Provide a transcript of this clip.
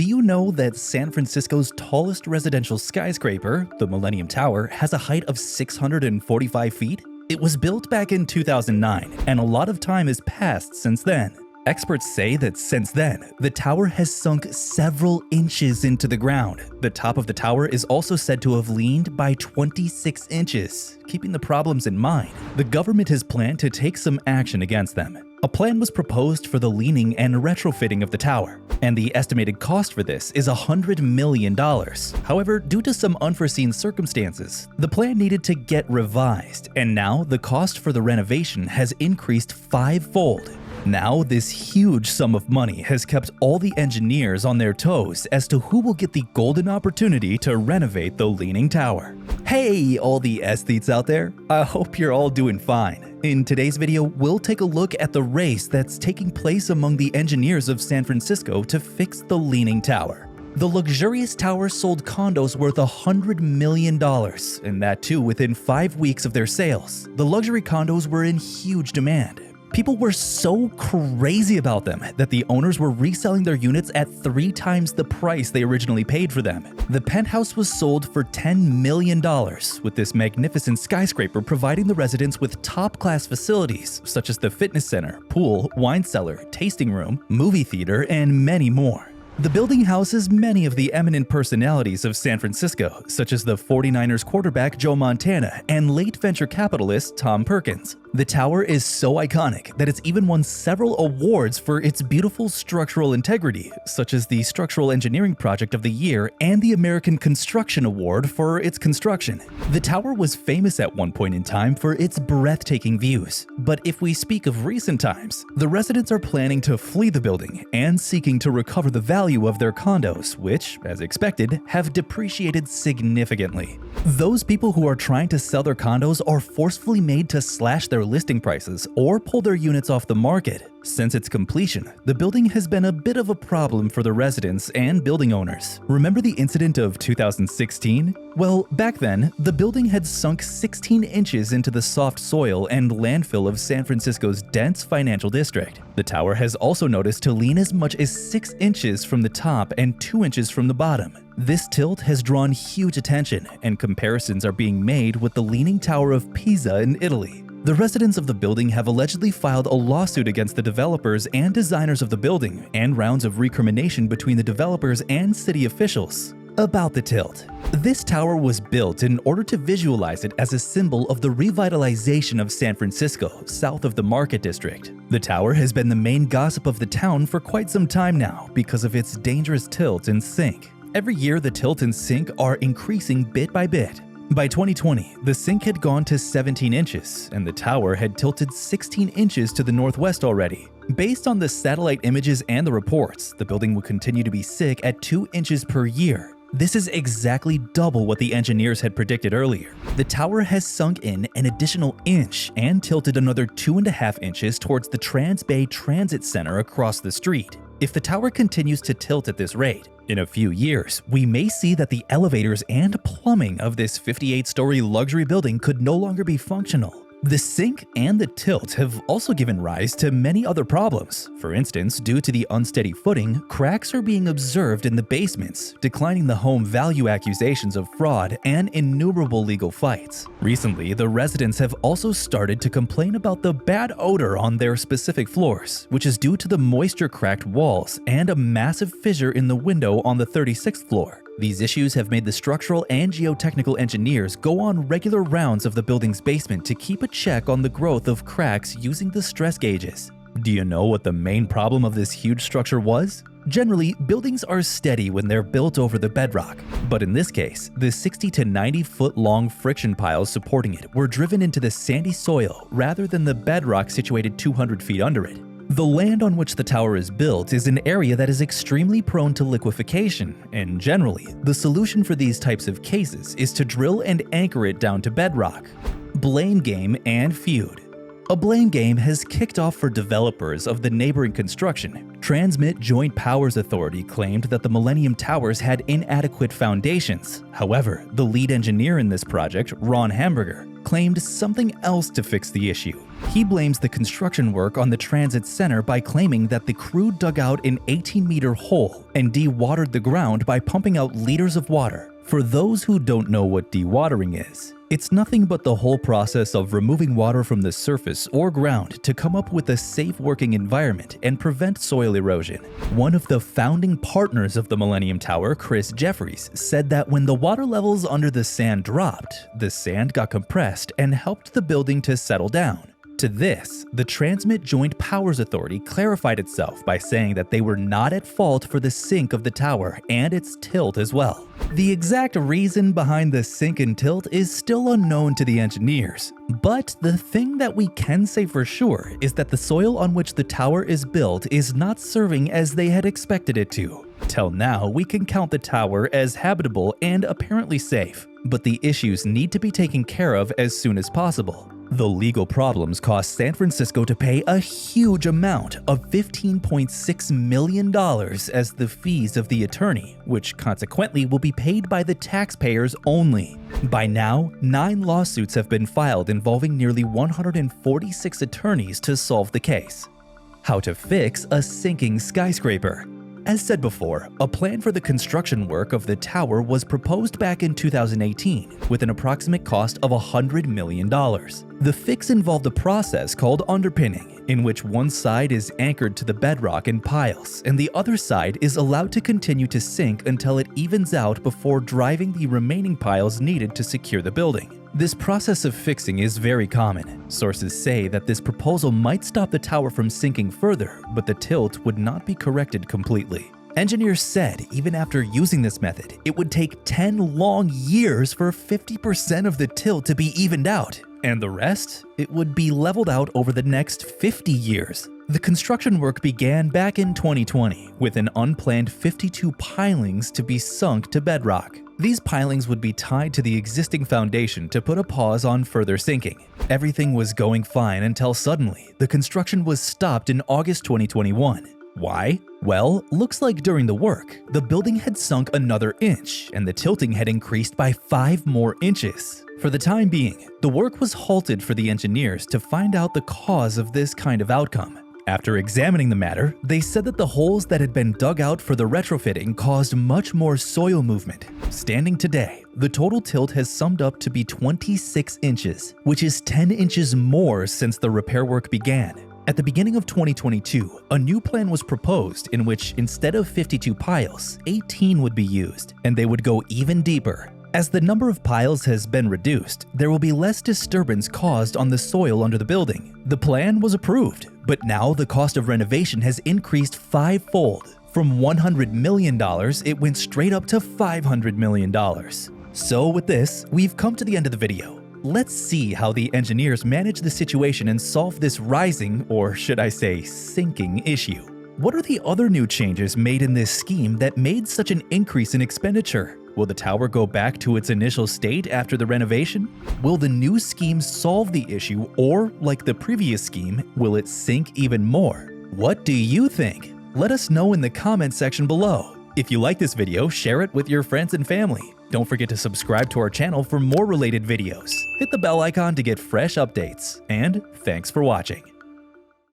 Do you know that San Francisco's tallest residential skyscraper, the Millennium Tower, has a height of 645 feet? It was built back in 2009, and a lot of time has passed since then. Experts say that since then, the tower has sunk several inches into the ground. The top of the tower is also said to have leaned by 26 inches. Keeping the problems in mind, the government has planned to take some action against them. A plan was proposed for the leaning and retrofitting of the tower, and the estimated cost for this is $100 million. However, due to some unforeseen circumstances, the plan needed to get revised, and now the cost for the renovation has increased fivefold. Now, this huge sum of money has kept all the engineers on their toes as to who will get the golden opportunity to renovate the Leaning Tower. Hey, all the aesthetes out there, I hope you're all doing fine. In today's video, we'll take a look at the race that's taking place among the engineers of San Francisco to fix the Leaning Tower. The luxurious tower sold condos worth $100 million, and that too within 5 weeks of their sales. The luxury condos were in huge demand. People were so crazy about them that the owners were reselling their units at 3 times the price they originally paid for them. The penthouse was sold for $10 million, with this magnificent skyscraper providing the residents with top-class facilities such as the fitness center, pool, wine cellar, tasting room, movie theater, and many more. The building houses many of the eminent personalities of San Francisco, such as the 49ers quarterback Joe Montana and late venture capitalist Tom Perkins. The tower is so iconic that it's even won several awards for its beautiful structural integrity, such as the Structural Engineering Project of the Year and the American Construction Award for its construction. The tower was famous at one point in time for its breathtaking views, but if we speak of recent times, the residents are planning to flee the building and seeking to recover the value of their condos, which, as expected, have depreciated significantly. Those people who are trying to sell their condos are forcefully made to slash their listing prices or pull their units off the market. Since its completion, the building has been a bit of a problem for the residents and building owners. Remember the incident of 2016? Well, back then, the building had sunk 16 inches into the soft soil and landfill of San Francisco's dense financial district. The tower has also noticed to lean as much as 6 inches from the top and 2 inches from the bottom. This tilt has drawn huge attention, and comparisons are being made with the Leaning Tower of Pisa in Italy. The residents of the building have allegedly filed a lawsuit against the developers and designers of the building, and rounds of recrimination between the developers and city officials. About the tilt. This tower was built in order to visualize it as a symbol of the revitalization of San Francisco, south of the Market District. The tower has been the main gossip of the town for quite some time now because of its dangerous tilt and sink. Every year, the tilt and sink are increasing bit by bit. By 2020, the sink had gone to 17 inches, and the tower had tilted 16 inches to the northwest already. Based on the satellite images and the reports, the building will continue to be sick at 2 inches per year. This is exactly double what the engineers had predicted earlier. The tower has sunk in an additional inch and tilted another 2.5 inches towards the Trans-Bay Transit Center across the street. If the tower continues to tilt at this rate, in a few years, we may see that the elevators and plumbing of this 58-story luxury building could no longer be functional. The sink and the tilt have also given rise to many other problems. For instance, due to the unsteady footing, cracks are being observed in the basements, declining the home value accusations of fraud and innumerable legal fights. Recently, the residents have also started to complain about the bad odor on their specific floors, which is due to the moisture-cracked walls and a massive fissure in the window on the 36th floor. These issues have made the structural and geotechnical engineers go on regular rounds of the building's basement to keep a check on the growth of cracks using the stress gauges. Do you know what the main problem of this huge structure was? Generally, buildings are steady when they're built over the bedrock, but in this case, the 60 to 90 foot long friction piles supporting it were driven into the sandy soil rather than the bedrock situated 200 feet under it. The land on which the tower is built is an area that is extremely prone to liquefaction, and generally, the solution for these types of cases is to drill and anchor it down to bedrock. Blame game and feud. A blame game has kicked off for developers of the neighboring construction. Transmit Joint Powers Authority claimed that the Millennium Towers had inadequate foundations. However, the lead engineer in this project, Ron Hamburger, claimed something else to fix the issue. He blames the construction work on the transit center by claiming that the crew dug out an 18-meter hole and dewatered the ground by pumping out liters of water. For those who don't know what dewatering is, it's nothing but the whole process of removing water from the surface or ground to come up with a safe working environment and prevent soil erosion. One of the founding partners of the Millennium Tower, Chris Jeffries, said that when the water levels under the sand dropped, the sand got compressed and helped the building to settle down. To this, the Transmit Joint Powers Authority clarified itself by saying that they were not at fault for the sink of the tower and its tilt as well. The exact reason behind the sink and tilt is still unknown to the engineers, but the thing that we can say for sure is that the soil on which the tower is built is not serving as they had expected it to. Till now, we can count the tower as habitable and apparently safe, but the issues need to be taken care of as soon as possible. The legal problems cost San Francisco to pay a huge amount of $15.6 million as the fees of the attorney, which consequently will be paid by the taxpayers only. By now, 9 lawsuits have been filed involving nearly 146 attorneys to solve the case. How to fix a sinking skyscraper. As said before, a plan for the construction work of the tower was proposed back in 2018 with an approximate cost of $100 million. The fix involved a process called underpinning, in which one side is anchored to the bedrock in piles and the other side is allowed to continue to sink until it evens out before driving the remaining piles needed to secure the building. This process of fixing is very common. Sources say that this proposal might stop the tower from sinking further, but the tilt would not be corrected completely. Engineers said even after using this method, it would take 10 long years for 50% of the tilt to be evened out, and the rest, it would be leveled out over the next 50 years. The construction work began back in 2020 with an unplanned 52 pilings to be sunk to bedrock. These pilings would be tied to the existing foundation to put a pause on further sinking. Everything was going fine until suddenly, the construction was stopped in August 2021. Why? Well, looks like during the work, the building had sunk another inch and the tilting had increased by 5 more inches. For the time being, the work was halted for the engineers to find out the cause of this kind of outcome. After examining the matter, they said that the holes that had been dug out for the retrofitting caused much more soil movement. Standing today, the total tilt has summed up to be 26 inches, which is 10 inches more since the repair work began. At the beginning of 2022, a new plan was proposed in which instead of 52 piles, 18 would be used, and they would go even deeper. As the number of piles has been reduced, there will be less disturbance caused on the soil under the building. The plan was approved, but now the cost of renovation has increased 5-fold. From $100 million, it went straight up to $500 million. So with this, we've come to the end of the video. Let's see how the engineers manage the situation and solve this rising, or should I say sinking, issue. What are the other new changes made in this scheme that made such an increase in expenditure? Will the tower go back to its initial state after the renovation? Will the new scheme solve the issue, or, like the previous scheme, will it sink even more? What do you think? Let us know in the comment section below. If you like this video, share it with your friends and family. Don't forget to subscribe to our channel for more related videos. Hit the bell icon to get fresh updates, and thanks for watching.